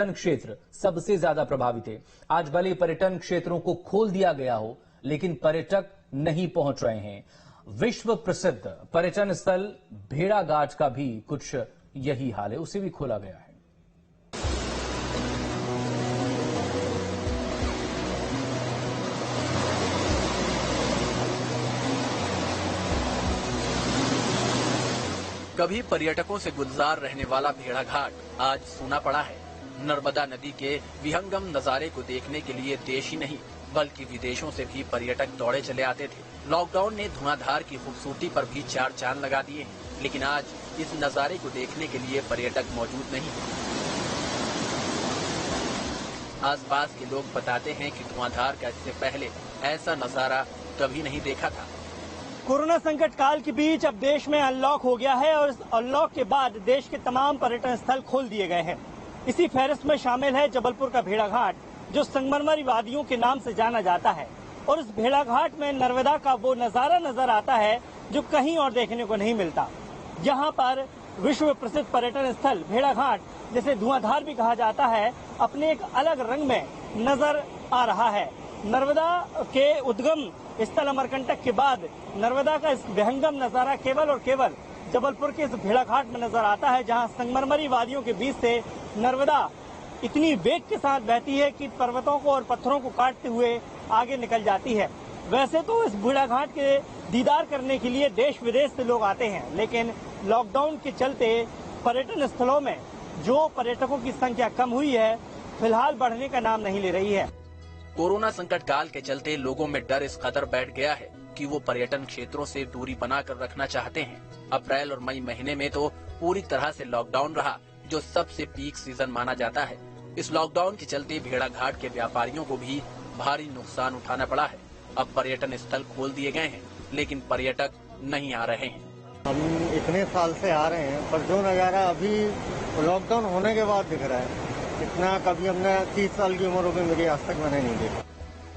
पर्यटन क्षेत्र सबसे ज्यादा प्रभावित है। आज भले पर्यटन क्षेत्रों को खोल दिया गया हो, लेकिन पर्यटक नहीं पहुंच रहे हैं। विश्व प्रसिद्ध पर्यटन स्थल भेड़ाघाट का भी कुछ यही हाल है, उसे भी खोला गया है। कभी पर्यटकों से गुलजार रहने वाला भेड़ाघाट आज सूना पड़ा है। नर्मदा नदी के विहंगम नजारे को देखने के लिए देश ही नहीं बल्कि विदेशों से भी पर्यटक दौड़े चले आते थे। लॉकडाउन ने धुआंधार की खूबसूरती पर भी चार चांद लगा दिए हैं, लेकिन आज इस नजारे को देखने के लिए पर्यटक मौजूद नहीं है। आसपास के लोग बताते हैं कि धुआंधार का इससे पहले ऐसा नजारा कभी नहीं देखा था। कोरोना संकट काल के बीच अब देश में अनलॉक हो गया है और इस अनलॉक के बाद देश के तमाम पर्यटन स्थल खोल दिए गए हैं। इसी फहरिस्त में शामिल है जबलपुर का भेड़ाघाट, जो संगमरमरी वादियों के नाम से जाना जाता है। और इस भेड़ाघाट में नर्मदा का वो नजारा नजर आता है जो कहीं और देखने को नहीं मिलता। यहाँ पर विश्व प्रसिद्ध पर्यटन स्थल भेड़ाघाट, जिसे धुआंधार भी कहा जाता है, अपने एक अलग रंग में नजर आ रहा है। नर्मदा के उद्गम स्थल अमरकंटक के बाद नर्मदा का इस विहंगम नजारा केवल और केवल जबलपुर के इस भेड़ाघाट में नजर आता है, जहां संगमरमरी वादियों के बीच से नर्मदा इतनी वेग के साथ बहती है कि पर्वतों को और पत्थरों को काटते हुए आगे निकल जाती है। वैसे तो इस भेड़ाघाट के दीदार करने के लिए देश विदेश से लोग आते हैं, लेकिन लॉकडाउन के चलते पर्यटन स्थलों में जो पर्यटकों की संख्या कम हुई है, फिलहाल बढ़ने का नाम नहीं ले रही है। कोरोना संकट काल के चलते लोगों में डर इस कदर बैठ गया है कि वो पर्यटन क्षेत्रों से दूरी बनाकर रखना चाहते हैं। अप्रैल और मई महीने में तो पूरी तरह से लॉकडाउन रहा, जो सबसे पीक सीजन माना जाता है। इस लॉकडाउन के चलते भेड़ाघाट के व्यापारियों को भी भारी नुकसान उठाना पड़ा है। अब पर्यटन स्थल खोल दिए गए हैं, लेकिन पर्यटक नहीं आ रहे हैं। हम इतने साल से आ रहे हैं, पर जो नज़ारा अभी लॉकडाउन होने के बाद दिख रहा है, इतना कभी हमने 30 साल की उम्र हो गई मेरी, आज तक मैंने नहीं देखा।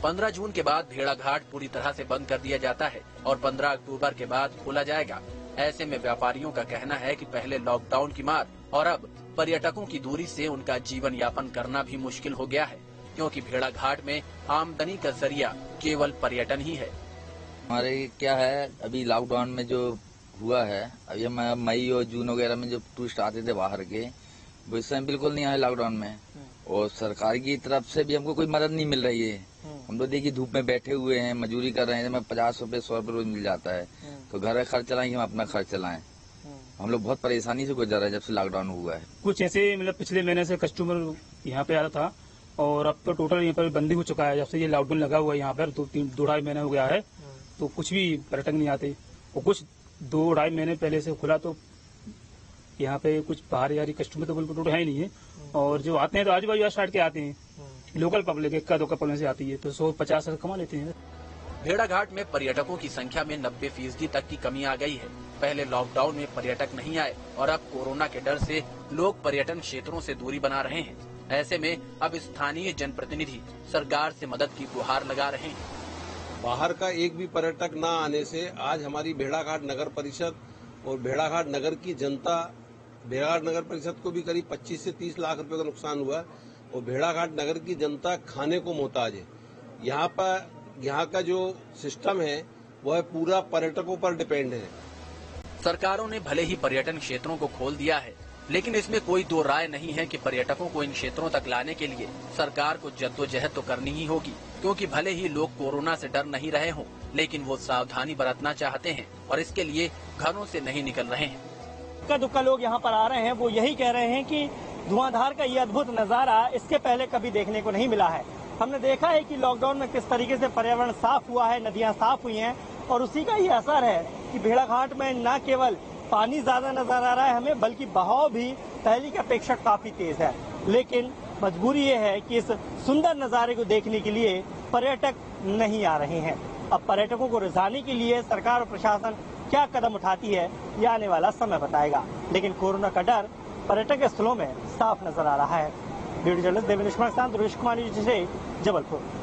15 जून के बाद भेड़ाघाट पूरी तरह से बंद कर दिया जाता है और 15 अक्टूबर के बाद खोला जाएगा। ऐसे में व्यापारियों का कहना है कि पहले लॉकडाउन की मार और अब पर्यटकों की दूरी से उनका जीवन यापन करना भी मुश्किल हो गया है, क्योंकि भेड़ाघाट में आमदनी का जरिया केवल पर्यटन ही है। हमारे क्या है, अभी लॉकडाउन में जो हुआ है, अभी हम मई और जून वगैरह में जो टूरिस्ट आते थे बाहर के, वो इस समय बिल्कुल नहीं आए लॉकडाउन में। और सरकार की तरफ से भी हमको कोई मदद नहीं मिल रही है। हम तो देखिए धूप में बैठे हुए हैं, मजदूरी कर रहे हैं, हमें 50 रुपए 100 रुपए रोज मिल जाता है, तो घर का खर्च चलाएंगे, हम अपना खर्च चलाएं। हम लोग बहुत परेशानी से गुजर रहे हैं जब से लॉकडाउन हुआ है। कुछ ऐसे मतलब पिछले महीने से कस्टमर यहाँ पे आ रहा था और अब तो टोटल यहाँ पर बंदी हो चुका है। जब से ये लॉकडाउन लगा हुआ है यहाँ पर 2-2.5 महीने हो गया है, तो कुछ भी पर्यटक नहीं आते। और कुछ 2-2.5 महीने पहले से खुला तो यहाँ पे कुछ बाहरी कस्टमर तो बिल्कुल है ही नहीं है। और जो आते हैं तो आजू बाजू साइड के आते हैं, लोकल पब्लिक इक्का दुक्का पब्लिक से आती है, तो 150 कमा लेते हैं। भेड़ाघाट में पर्यटकों की संख्या में 90% तक की कमी आ गई है। पहले लॉकडाउन में पर्यटक नहीं आए और अब कोरोना के डर से लोग पर्यटन क्षेत्रों से दूरी बना रहे हैं। ऐसे में अब स्थानीय जनप्रतिनिधि सरकार से मदद की गुहार लगा रहे हैं। बाहर का एक भी पर्यटक न आने से आज हमारी भेड़ाघाट नगर परिषद और भेड़ाघाट नगर की जनता, भेड़ाघाट नगर परिषद को भी करीब 25 से 30 लाख रुपए का नुकसान हुआ और भेड़ाघाट नगर की जनता खाने को मोहताज है। यहाँ का जो सिस्टम है वह पूरा पर्यटकों पर डिपेंड है। सरकारों ने भले ही पर्यटन क्षेत्रों को खोल दिया है, लेकिन इसमें कोई दो राय नहीं है कि पर्यटकों को इन क्षेत्रों तक लाने के लिए सरकार को जद्दोजहद तो करनी ही होगी, क्योंकि भले ही लोग कोरोना से डर नहीं रहे हों, लेकिन वो सावधानी बरतना चाहते हैं और इसके लिए घरों से नहीं निकल रहे हैं। इक्का दुक्का लोग यहाँ पर आ रहे हैं, वो यही कह रहे हैं कि धुआंधार का ये अद्भुत नजारा इसके पहले कभी देखने को नहीं मिला है। हमने देखा है कि लॉकडाउन में किस तरीके से पर्यावरण साफ हुआ है, नदियां साफ हुई हैं, और उसी का ये असर है कि भेड़ाघाट में न केवल पानी ज्यादा नजर आ रहा है हमें, बल्कि बहाव भी पहले की अपेक्षा काफी तेज है। लेकिन मजबूरी ये है कि इस सुंदर नजारे को देखने के लिए पर्यटक नहीं आ रहे हैं। अब पर्यटकों को रिझाने के लिए सरकार और प्रशासन क्या कदम उठाती है, ये आने वाला समय बताएगा। लेकिन कोरोना का डर पर्यटक स्थलों में साफ नजर आ रहा है। Video journalist Devendra Kumar, Jabalpur.